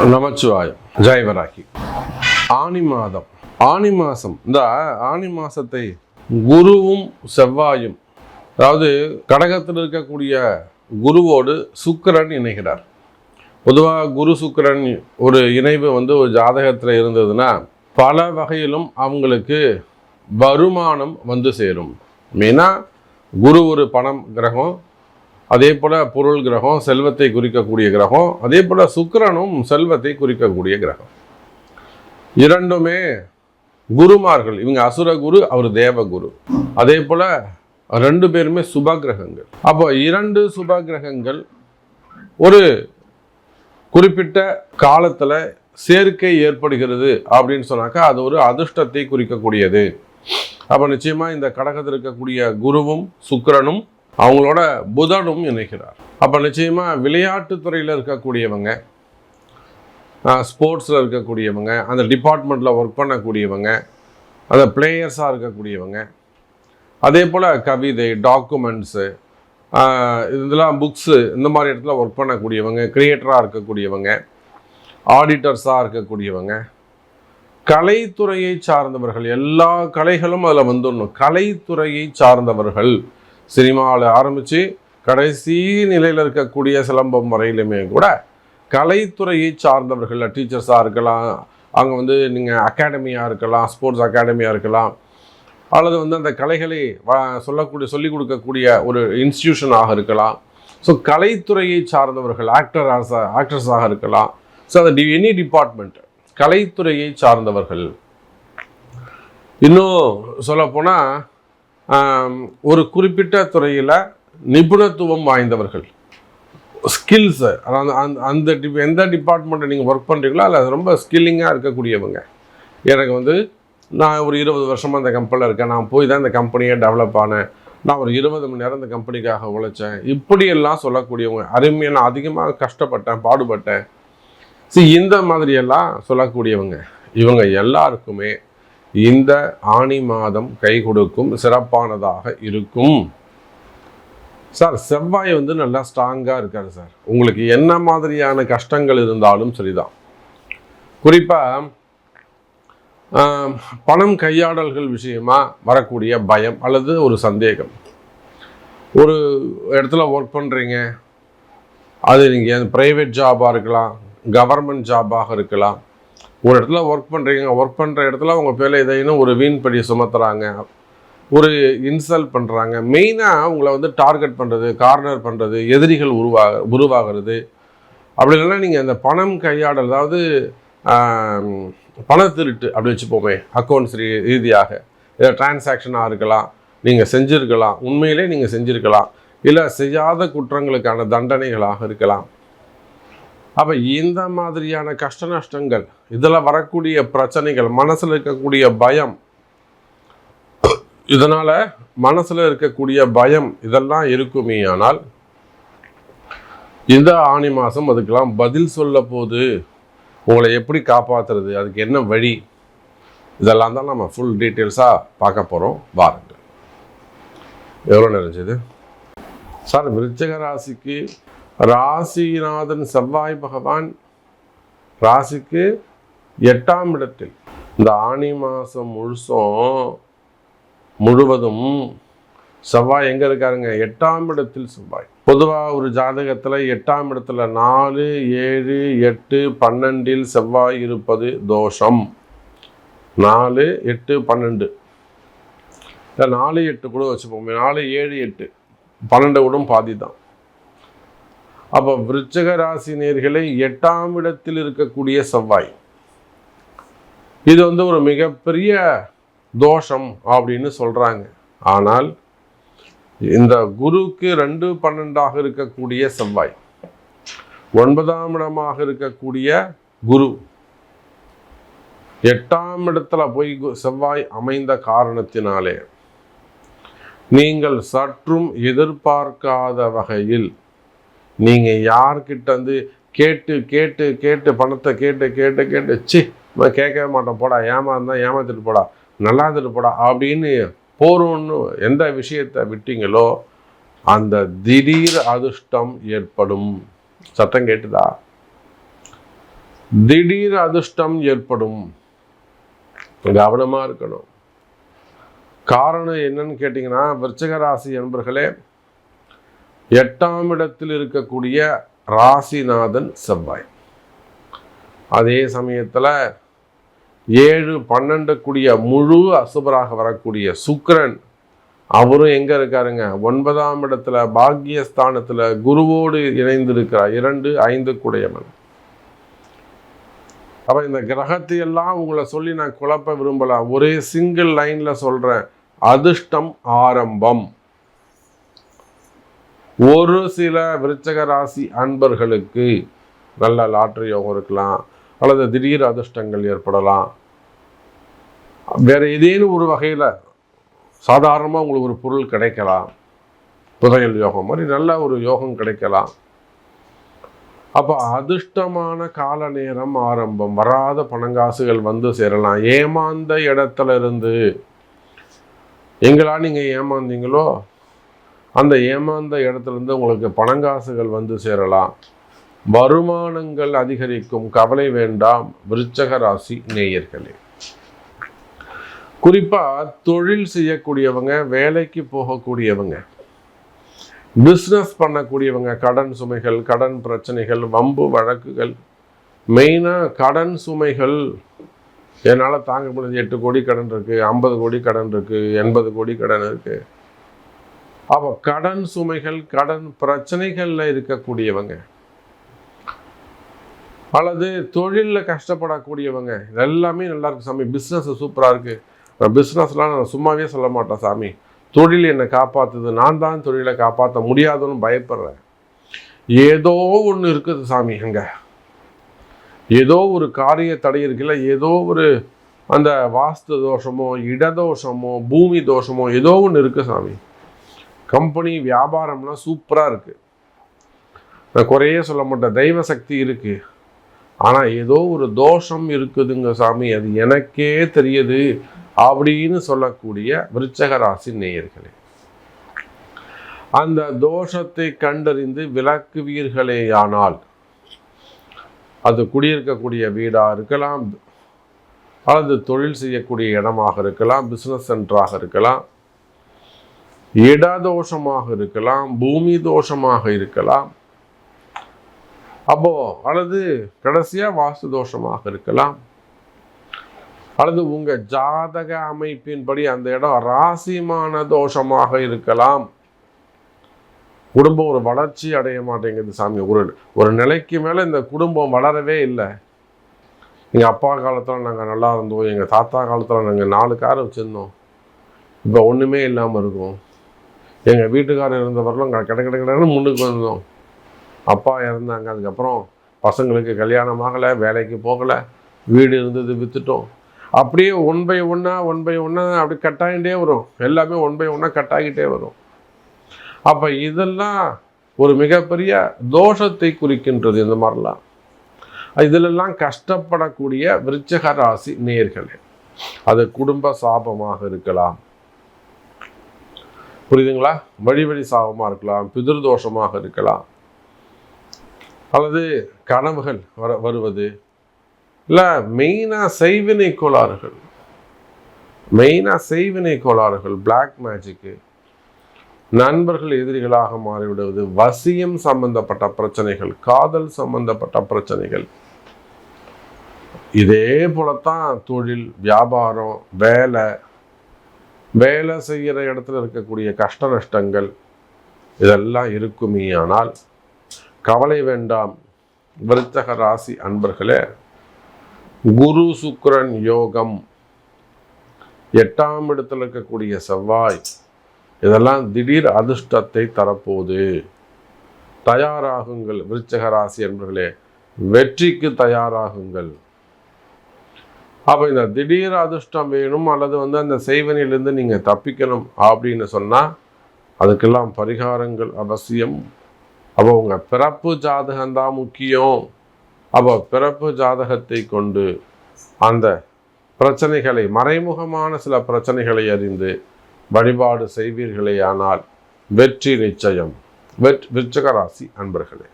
நமச்சிவாயம். ஜெயவராகி. ஆனி மாதம், ஆனி மாதம், இந்த ஆனி மாதத்தை குருவும் செவ்வாயும், அதாவது கடகத்தில் இருக்கக்கூடிய குருவோடு சுக்கிரன் இணைகிறார். பொதுவாக குரு சுக்கிரன் ஒரு இணைவு ஒரு ஜாதகத்தில் இருந்ததுன்னா பல வகையிலும் அவங்களுக்கு வருமானம் சேரும். மெயினாக குரு ஒரு பணம் கிரகம், அதே போல் பொருள் கிரகம், செல்வத்தை குறிக்கக்கூடிய கிரகம், அதே போல் சுக்கிரனும் செல்வத்தை குறிக்கக்கூடிய கிரகம். இரண்டுமே குருமார்கள். இவங்க அசுர குரு, அவர் தேவ குரு. அதே போல் ரெண்டு பேருமே சுப கிரகங்கள். அப்போ இரண்டு சுப கிரகங்கள் ஒரு குறிப்பிட்ட காலத்தில் சேர்க்கை ஏற்படுகிறது அப்படின்னு சொன்னாக்கா அது ஒரு அதிர்ஷ்டத்தை குறிக்கக்கூடியது. அப்போ நிச்சயமாக இந்த கடகத்தில் இருக்கக்கூடிய குருவும் சுக்கிரனும் அவங்களோட புதனும் இணைக்கிறார். அப்போ நிச்சயமாக விளையாட்டுத்துறையில் இருக்கக்கூடியவங்க, ஸ்போர்ட்ஸில் இருக்கக்கூடியவங்க, அந்த டிபார்ட்மெண்ட்டில் ஒர்க் பண்ணக்கூடியவங்க, அந்த பிளேயர்ஸாக இருக்கக்கூடியவங்க, அதே போல் கவிதை, டாக்குமெண்ட்ஸு, இதெல்லாம் புக்ஸு, இந்த மாதிரி இடத்துல ஒர்க் பண்ணக்கூடியவங்க, கிரியேட்டராக இருக்கக்கூடியவங்க, ஆடிட்டர்ஸாக இருக்கக்கூடியவங்க, கலைத்துறையை சார்ந்தவர்கள், எல்லா கலைகளும் அதில் வந்துடணும். கலைத்துறையை சார்ந்தவர்கள், சினிமாவில் ஆரம்பித்து கடைசி நிலையில் இருக்கக்கூடிய சிலம்பம் வரையிலுமே கூட கலைத்துறையை சார்ந்தவர்கள், டீச்சர்ஸாக இருக்கலாம், அங்கே நீங்கள் அகாடமியாக இருக்கலாம், ஸ்போர்ட்ஸ் அகாடமியாக இருக்கலாம், அல்லது அந்த கலைகளை சொல்லிக் கொடுக்கக்கூடிய ஒரு இன்ஸ்டிடியூஷனாக இருக்கலாம். ஸோ கலைத்துறையை சார்ந்தவர்கள், ஆக்டர்ஸாக இருக்கலாம். ஸோ அந்த எனி டிபார்ட்மெண்ட், கலைத்துறையை சார்ந்தவர்கள். இன்னும் சொல்லப்போனால் ஒரு குறிப்பிட்ட துறையில் நிபுணத்துவம் வாய்ந்தவர்கள், ஸ்கில்ஸு, அந்த எந்த டிபார்ட்மெண்ட்டை நீங்கள் ஒர்க் பண்ணுறீங்களோ அதில் ரொம்ப ஸ்கில்லிங்காக இருக்கக்கூடியவங்க. எனக்கு நான் ஒரு 20 வருஷமாக இந்த கம்பெனியில் இருக்கேன், நான் போய் தான் இந்த கம்பெனியை டெவலப் ஆனேன், நான் ஒரு 20 மணி நேரம் இந்த கம்பெனிக்காக உழைச்சேன், இப்படியெல்லாம் சொல்லக்கூடியவங்க. அருமையாக நான் அதிகமாக கஷ்டப்பட்டேன், பாடுபட்டேன், இந்த மாதிரியெல்லாம் சொல்லக்கூடியவங்க. இவங்க எல்லாருக்குமே இந்த ஆனி மாதம் கை கொடுக்கும், சிறப்பானதாக இருக்கும். சார் செவ்வாய் நல்லா ஸ்ட்ராங்காக இருக்காரு சார். உங்களுக்கு என்ன மாதிரியான கஷ்டங்கள் இருந்தாலும் சரிதான். குறிப்பாக பணம் கையாடல்கள் விஷயமா வரக்கூடிய பயம் அல்லது ஒரு சந்தேகம். ஒரு இடத்துல ஒர்க் பண்ணுறீங்க, அது நீங்கள் ப்ரைவேட் ஜாபாக இருக்கலாம், கவர்மெண்ட் ஜாபாக இருக்கலாம். ஒரு இடத்துல ஒர்க் பண்ணுற இடத்துல உங்கள் பேரில் எதையும் ஒரு வீண்படி சுமத்துறாங்க, ஒரு இன்சல்ட் பண்ணுறாங்க. மெயினாக உங்களை டார்கெட் பண்ணுறது, கார்னர் பண்ணுறது, எதிரிகள் உருவாகிறது. அப்படி இல்லைன்னா நீங்கள் அந்த பணம் கையாடல், அதாவது பண திருட்டு அப்படி வச்சுப்போமே, அக்கௌண்ட்ஸ் ரீதியாக ஏதாவது டிரான்சாக்ஷனாக இருக்கலாம், நீங்கள் செஞ்சுருக்கலாம், உண்மையிலே நீங்கள் செஞ்சுருக்கலாம், இல்லை செய்யாத குற்றங்களுக்கான தண்டனைகளாக இருக்கலாம். அப்போ இந்த மாதிரியான கஷ்ட நஷ்டங்கள், இதில் வரக்கூடிய பிரச்சனைகள், மனசில் இருக்கக்கூடிய பயம், இதனால் மனசில் இருக்கக்கூடிய பயம் இதெல்லாம் இருக்குமே. ஆனால் இந்த ஆனி மாதம் அதுக்கெல்லாம் பதில் சொல்ல போது, உங்களை எப்படி காப்பாற்றுறது, அதுக்கு என்ன வழி, இதெல்லாம் தான் நம்ம ஃபுல் டீட்டெயில்ஸாக பார்க்க போகிறோம். வாருங்கள். எவ்வளோ நிறைஞ்சது சார்? விருச்சிக ராசிக்கு ராசிநாதன் செவ்வாய் பகவான் ராசிக்கு 8ஆம் இடத்தில் இந்த ஆனி மாதம் முழுவதும் செவ்வாய் எங்கே இருக்காருங்க? 8ஆம் இடத்தில் செவ்வாய். பொதுவாக ஒரு ஜாதகத்தில் 8ஆம் இடத்துல 4, 7, 8, 12 செவ்வாய் இருப்பது தோஷம். 4, 8, 12 இல்லை 4, 8 கூட வச்சுப்போமே. 4, 7, 8, 12 கூட பாதி தான். அப்போ விருச்சிக ராசி நேயர்களை 8ஆம் இடத்தில் இருக்கக்கூடிய செவ்வாய், இது ஒரு மிகப்பெரிய தோஷம் அப்படின்னு சொல்கிறாங்க. ஆனால் இந்த குருக்கு 2, 12 இருக்கக்கூடிய செவ்வாய், 9ஆம் இடமாக இருக்கக்கூடிய குரு, 8ஆம் இடத்துல போய் செவ்வாய் அமைந்த காரணத்தினாலே நீங்கள் சற்றும் எதிர்பார்க்காத வகையில் நீங்கள் யார்கிட்ட கேட்டு கேட்டு கேட்டு பணத்தை கேட்டு கேட்டு கேட்டு கேட்கவே மாட்டோம், போடா, ஏமாத்திட்டு போடா, நல்லா இருந்துட்டு போடா அப்படின்னு போறோன்னு எந்த விஷயத்தை விட்டீங்களோ அந்த திடீர் அதிர்ஷ்டம் ஏற்படும். சத்தம் கேட்டுதா? திடீர் அதிர்ஷ்டம் ஏற்படும், கவனமா இருக்கணும். காரணம் என்னன்னு கேட்டீங்கன்னா, விருச்சிக ராசி என்பர்களே, 8ஆம் இடத்தில் இருக்கக்கூடிய ராசிநாதன் செவ்வாய், அதே சமயத்துல 7, 12 கூடிய முழு அசுபராக வரக்கூடிய சுக்கிரன், அவரும் எங்க இருக்காருங்க, 9ஆம் இடத்துல பாக்கியஸ்தானத்துல குருவோடு இணைந்திருக்கிறார். 2, 5 கூடையவன். அப்ப இந்த கிரகத்தை எல்லாம் உங்களை சொல்லி நான் குழப்ப விரும்பலாம். ஒரே சிங்கிள் லைன்ல சொல்றேன், அதிர்ஷ்டம் ஆரம்பம். ஒரு சில விருச்சிக ராசி அன்பர்களுக்கு நல்ல லாட்டரி யோகம் இருக்கலாம், அல்லது திடீர் அதிர்ஷ்டங்கள் ஏற்படலாம். வேற ஏதேனும் ஒரு வகையில சாதாரணமாக உங்களுக்கு ஒரு பொருள் கிடைக்கலாம், புதையல் யோகம் மாதிரி நல்ல ஒரு யோகம் கிடைக்கலாம். அப்போ அதிர்ஷ்டமான கால நேரம் ஆரம்பம். வராத பணங்காசுகள் வந்து சேரலாம். ஏமாந்த இடத்துல இருந்து எங்களா நீங்கள் ஏமாந்தீங்களோ அந்த ஏமாந்த இடத்துல இருந்து உங்களுக்கு பணங்காசுகள் வந்து சேரலாம். வருமானங்கள் அதிகரிக்கும். கவலை வேண்டாம் விருச்சிக ராசி நேயர்களே. குறிப்பாக தொழில் செய்யக்கூடியவங்க, வேலைக்கு போகக்கூடியவங்க, பிஸ்னஸ் பண்ணக்கூடியவங்க, கடன் சுமைகள், கடன் பிரச்சனைகள், வம்பு வழக்குகள், மெயினாக கடன் சுமைகள் என்னால் தாங்க முடியாது. 8 கோடி கடன் இருக்குது, 50 கோடி கடன் இருக்குது, 80 கோடி கடன் இருக்குது. அப்போ கடன் சுமைகள், கடன் பிரச்சனைகளில் இருக்கக்கூடியவங்க, அல்லது தொழிலில் கஷ்டப்படக்கூடியவங்க, எல்லாமே நல்லா இருக்கு சாமி, பிஸ்னஸ் சூப்பராக இருக்குது, பிஸ்னஸ்லாம் நான் சும்மாவே சொல்ல மாட்டேன் சாமி, தொழில் என்னை காப்பாற்றுது, நான் தான் தொழிலை காப்பாற்ற முடியாதுன்னு பயப்படுறேன். ஏதோ ஒன்று இருக்குது சாமி, அங்கே ஏதோ ஒரு காரிய தடை இருக்குல்ல, ஏதோ ஒரு அந்த வாஸ்து தோஷமோ, இடதோஷமோ, பூமி தோஷமோ, ஏதோ ஒன்று இருக்குது சாமி. கம்பெனி வியாபாரம்லாம் சூப்பராக இருக்குது, நான் குறையே சொல்ல மாட்டேன், தெய்வ சக்தி இருக்குது, ஆனால் ஏதோ ஒரு தோஷம் இருக்குதுங்க சாமி, அது எனக்கே தெரியுது அப்படின்னு சொல்லக்கூடிய விருச்சிக ராசி நேயர்களே, அந்த தோஷத்தை கண்டறிந்து விலக்குவீர்களேயானால், அது குடியிருக்கக்கூடிய வீடாக இருக்கலாம், அல்லது தொழில் செய்யக்கூடிய இடமாக இருக்கலாம், பிஸ்னஸ் சென்டராக இருக்கலாம், இடதோஷமாக இருக்கலாம், பூமி தோஷமாக இருக்கலாம், அப்போ அல்லது கடைசியா வாஸ்து தோஷமாக இருக்கலாம், அல்லது உங்க ஜாதக அமைப்பின்படி அந்த இடம் ராசிமான தோஷமாக இருக்கலாம். குடும்பம் ஒரு வளர்ச்சி அடைய மாட்டேங்குது சாமி, ஒரு நிலைக்கு மேல இந்த குடும்பம் வளரவே இல்லை. எங்க அப்பா காலத்துல நாங்க நல்லா இருந்தோம், எங்க தாத்தா காலத்துல நாங்க 4 கார் வச்சிருந்தோம், இப்போ ஒண்ணுமே இல்லாம இருக்கும். எங்க வீட்டுக்காரர் இருந்தவர்களும் கிடைன்னு முன்னுக்கு வந்தோம், அப்பா இறந்தாங்க, அதுக்கப்புறம் பசங்களுக்கு கல்யாணம் ஆகலை, வேலைக்கு போகலை, வீடு இருந்தது விற்றுட்டோம். அப்படியே ஒன் பை ஒன்னா அப்படி கட்டாகிட்டே வரும், எல்லாமே ஒன் பை ஒன்னா கட்டாகிட்டே வரும். அப்போ இதெல்லாம் ஒரு மிகப்பெரிய தோஷத்தை குறிக்கின்றது. இந்த மாதிரிலாம் இதிலெல்லாம் கஷ்டப்படக்கூடிய விருச்சிக ராசி நேயர்களே, அது குடும்ப சாபமாக இருக்கலாம், புரியுதுங்களா, வழி சாபமாக இருக்கலாம், பிதிர்தோஷமாக இருக்கலாம், அல்லது கனவுகள் வருவது, இல்லை மெயினாக செய்வினை கோளாறுகள், பிளாக் மேஜிக்கு, நண்பர்கள் எதிரிகளாக மாறிவிடுவது, வசியம் சம்பந்தப்பட்ட பிரச்சனைகள், காதல் சம்பந்தப்பட்ட பிரச்சனைகள், இதே போலத்தான் தொழில், வியாபாரம், வேலை செய்கிற இடத்துல இருக்கக்கூடிய கஷ்ட நஷ்டங்கள் இதெல்லாம் இருக்குமே. ஆனால் கவலை வேண்டாம் விருச்சிக ராசி அன்பர்களே, குரு சுக்கிரன் யோகம், 8ஆம் இடத்துல இருக்கக்கூடிய செவ்வாய், இதெல்லாம் திடீர் அதிர்ஷ்டத்தை தரப்போது. தயாராகுங்கள் விருச்சிக ராசி அன்பர்களே, வெற்றிக்கு தயாராகுங்கள். அப்போ இந்த திடீர் அதிர்ஷ்டம் வேணும், அல்லது அந்த செய்வனிலிருந்து நீங்கள் தப்பிக்கணும் அப்படின்னு சொன்னால் அதுக்கெல்லாம் பரிகாரங்கள் அவசியம். அப்போ உங்கள் பிறப்பு ஜாதகம்தான் முக்கியம். அப்போ பிறப்பு ஜாதகத்தை கொண்டு அந்த பிரச்சனைகளை, மறைமுகமான சில பிரச்சனைகளை அறிந்து வழிபாடு செய்வீர்களே ஆனால் வெற்றி நிச்சயம். விருச்சிக ராசி அன்பர்களே.